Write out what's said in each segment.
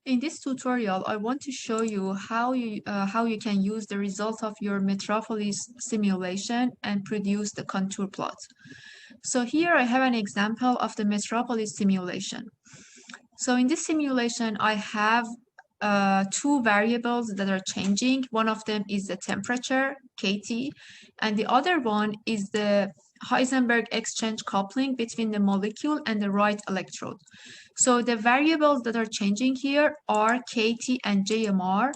In this tutorial, I want to show you how you can use the result of your Metropolis simulation and produce the contour plot. So here I have an example of the Metropolis simulation. So in this simulation, I have two variables that are changing. One of them is the temperature, KT, and the other one is the Heisenberg exchange coupling between the molecule and the right electrode. So the variables that are changing here are KT and JMR,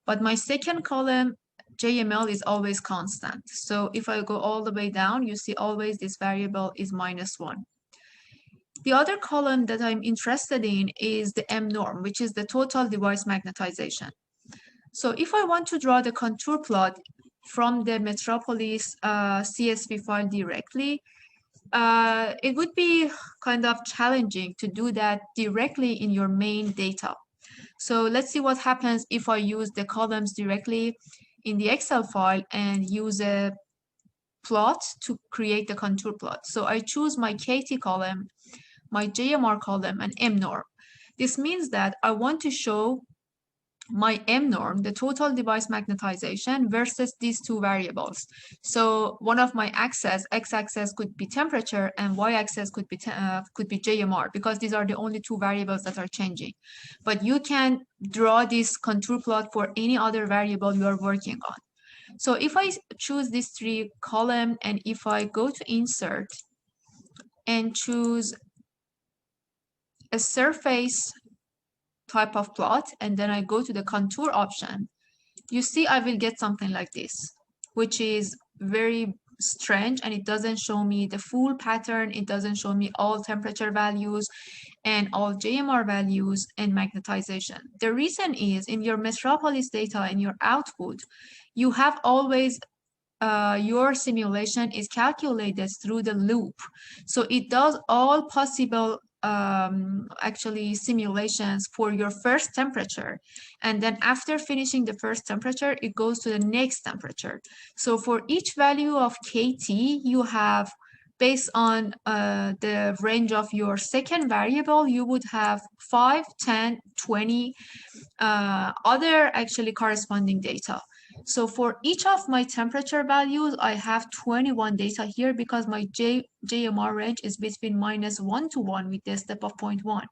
but my second column, JML, is always constant. So if I go all the way down, you see always this variable is -1. The other column that I'm interested in is the M norm, which is the total device magnetization. So if I want to draw the contour plot from the Metropolis CSV file directly, it would be kind of challenging to do that directly in your main data. So let's see what happens if I use the columns directly in the Excel file and use a plot to create the contour plot. So I choose my KT column, my JMR column, and M norm. This means that I want to show my M norm, the total device magnetization, versus these two variables. So one of my axes, x-axis, could be temperature, and y-axis could be JMR, because these are the only two variables that are changing. But you can draw this contour plot for any other variable you are working on. So if I choose these three columns, and if I go to insert and choose a surface type of plot, and then I go to the contour option, you see I will get something like this, which is very strange, and it doesn't show me the full pattern. It doesn't show me all temperature values and all JMR values and magnetization. The reason is in your Metropolis data, in your output, you have always your simulation is calculated through the loop. So it does all possible actually simulations for your first temperature. And then after finishing the first temperature, it goes to the next temperature. So for each value of KT, you have, based on the range of your second variable, you would have 5, 10, 20 other actually corresponding data. So for each of my temperature values, I have 21 data here because my JMR range is between -1 to 1 with the step of 0.1.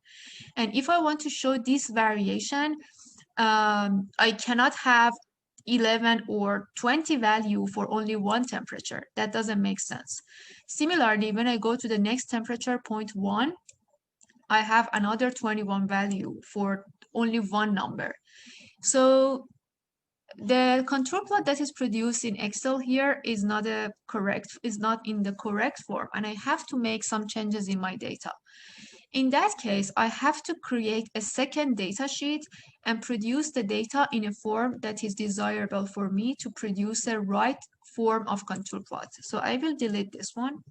And if I want to show this variation, I cannot have 11 or 20 value for only one temperature. That doesn't make sense. Similarly, when I go to the next temperature, 0.1, I have another 21 value for only one number. So the contour plot that is produced in Excel here is not in the correct form, and I have to make some changes in my data. In that case, I have to create a second data sheet and produce the data in a form that is desirable for me to produce a right form of contour plot. So I will delete this one,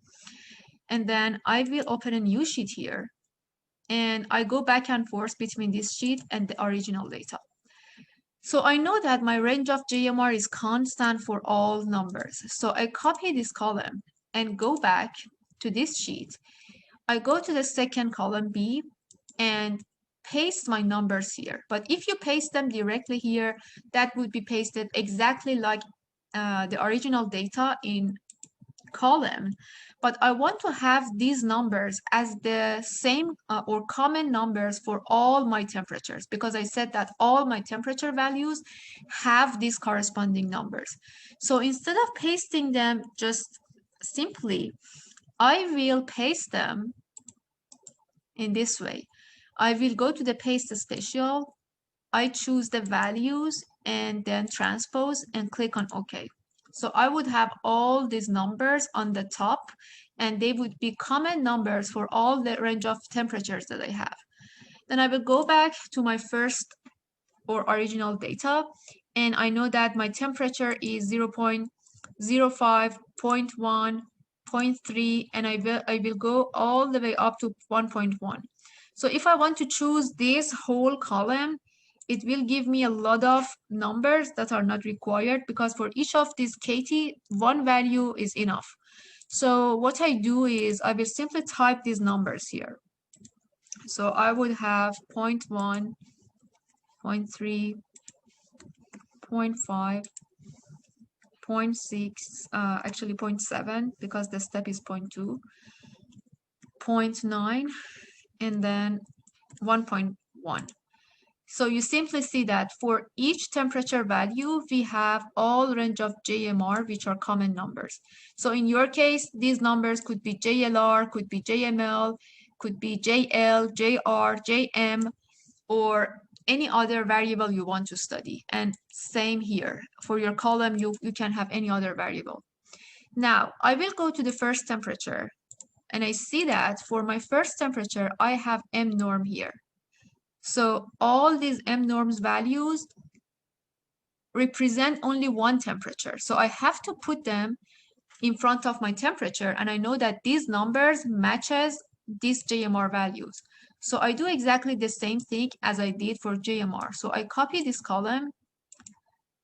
and then I will open a new sheet here, and I go back and forth between this sheet and the original data. So I know that my range of JMR is constant for all numbers. So I copy this column and go back to this sheet. I go to the second column B and paste my numbers here. But if you paste them directly here, that would be pasted exactly like the original data in column. But I want to have these numbers as the same or common numbers for all my temperatures, because I said that all my temperature values have these corresponding numbers. So instead of pasting them just simply, I will paste them in this way. I will go to the paste special, I choose the values and then transpose and click on OK. So I would have all these numbers on the top, and they would be common numbers for all the range of temperatures that I have. Then I will go back to my first or original data, and I know that my temperature is 0.05, 0.1, 0.3, and I will go all the way up to 1.1. So if I want to choose this whole column, it will give me a lot of numbers that are not required, because for each of these KT, one value is enough. So what I do is I will simply type these numbers here. So I would have 0.1, 0.3, 0.5, 0.6, actually 0.7 because the step is 0.2, 0.9, and then 1.1. So you simply see that for each temperature value, we have all range of JMR, which are common numbers. So in your case, these numbers could be JLR, could be JML, could be JL, JR, JM, or any other variable you want to study. And same here. For your column, you can have any other variable. Now, I will go to the first temperature. And I see that for my first temperature, I have M norm here. So all these M norms values represent only one temperature. So I have to put them in front of my temperature. And I know that these numbers matches these JMR values. So I do exactly the same thing as I did for JMR. So I copy this column,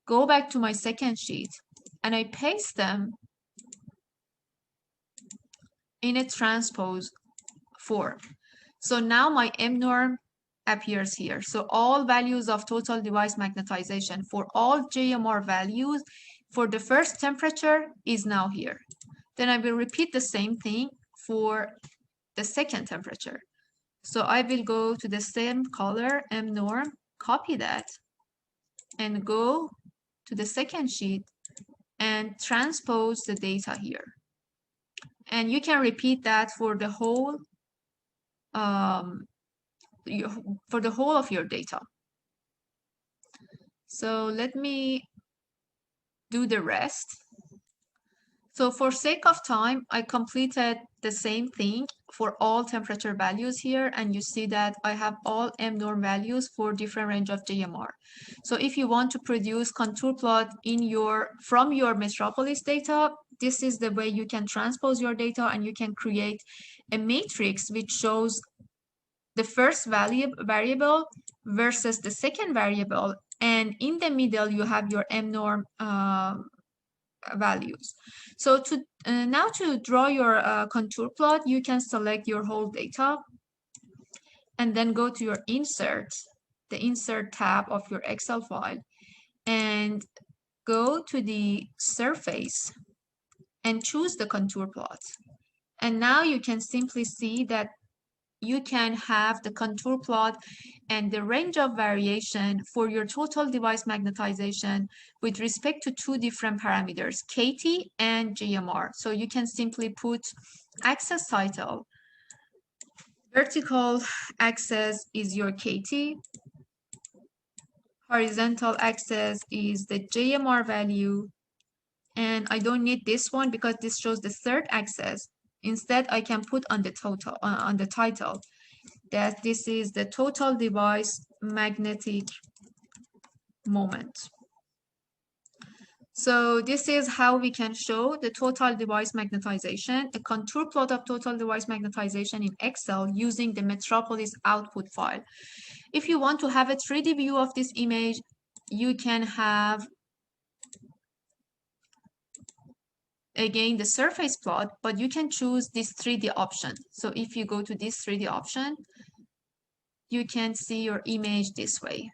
go back to my second sheet, and I paste them in a transpose form. So now my M norm appears here. So all values of total device magnetization for all JMR values for the first temperature is now here. Then I will repeat the same thing for the second temperature. So I will go to the same color, M norm, copy that, and go to the second sheet and transpose the data here. And you can repeat that for the whole of your data. So let me do the rest. So for sake of time, I completed the same thing for all temperature values here, and you see that I have all M norm values for different range of JMR. So if you want to produce contour plot from your Metropolis data, this is the way you can transpose your data, and you can create a matrix which shows the first variable versus the second variable, and in the middle you have your M norm values. So now to draw your contour plot, you can select your whole data and then go to your the insert tab of your Excel file, and go to the surface and choose the contour plot. And now you can simply see that you can have the contour plot and the range of variation for your total device magnetization with respect to two different parameters, KT and JMR. So you can simply put axis title. Vertical axis is your KT. Horizontal axis is the JMR value. And I don't need this one because this shows the third axis. Instead, I can put on the title that this is the total device magnetic moment. So this is how we can show the total device magnetization, a contour plot of total device magnetization in Excel using the Metropolis output file. If you want to have a 3D view of this image, you can have again the surface plot, but you can choose this 3D option. So if you go to this 3D option, you can see your image this way.